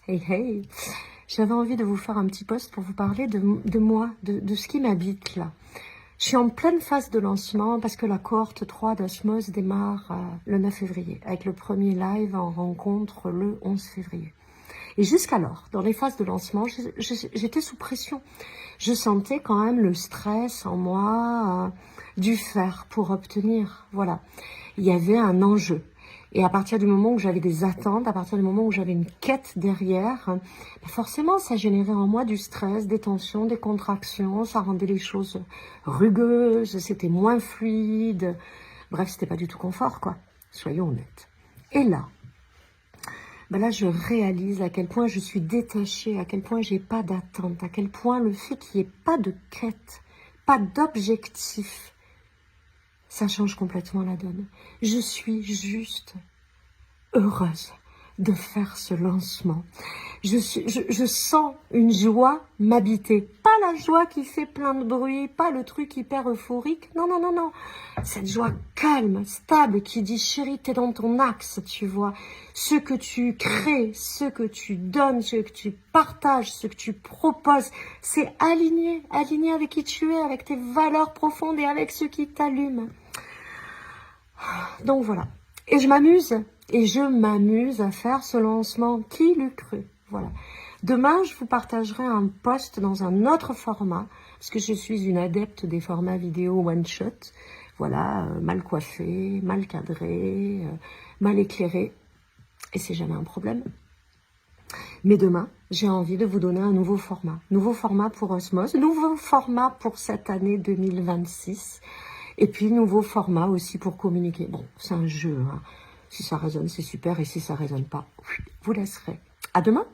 Hey hey, j'avais envie de vous faire un petit post pour vous parler de moi, de ce qui m'habite là. Je suis en pleine phase de lancement parce que la cohorte 3 d'Osmose démarre le 9 février, avec le premier live en rencontre le 11 février. Et jusqu'alors, dans les phases de lancement, j'étais sous pression. Je sentais quand même le stress en moi du faire pour obtenir. Voilà, il y avait un enjeu. Et à partir du moment où j'avais des attentes, à partir du moment où j'avais une quête derrière, forcément ça générait en moi du stress, des tensions, des contractions, ça rendait les choses rugueuses, c'était moins fluide. Bref, c'était pas du tout confort, quoi. Soyons honnêtes. Et là, là, je réalise à quel point je suis détachée, à quel point j'ai pas d'attente, à quel point le fait qu'il n'y ait pas de quête, pas d'objectif, ça change complètement la donne. Je suis juste heureuse de faire ce lancement. Je sens une joie m'habiter. Pas la joie qui fait plein de bruit, pas le truc hyper euphorique. Non, non, non, non. Cette joie calme, stable, qui dit, chérie, t'es dans ton axe, tu vois. Ce que tu crées, ce que tu donnes, ce que tu partages, ce que tu proposes, c'est aligné avec qui tu es, avec tes valeurs profondes et avec ce qui t'allume. Donc voilà. Et je m'amuse à faire ce lancement. Qui l'eût cru? Voilà. Demain, je vous partagerai un post dans un autre format, parce que je suis une adepte des formats vidéo one-shot. Voilà, mal coiffé, mal cadré, mal éclairé. Et c'est jamais un problème. Mais demain, j'ai envie de vous donner un nouveau format. Nouveau format pour Osmose, nouveau format pour cette année 2026. Et puis, nouveau format aussi pour communiquer. Bon, c'est un jeu, hein. Si ça résonne, c'est super. Et si ça résonne pas, vous laisserez. À demain.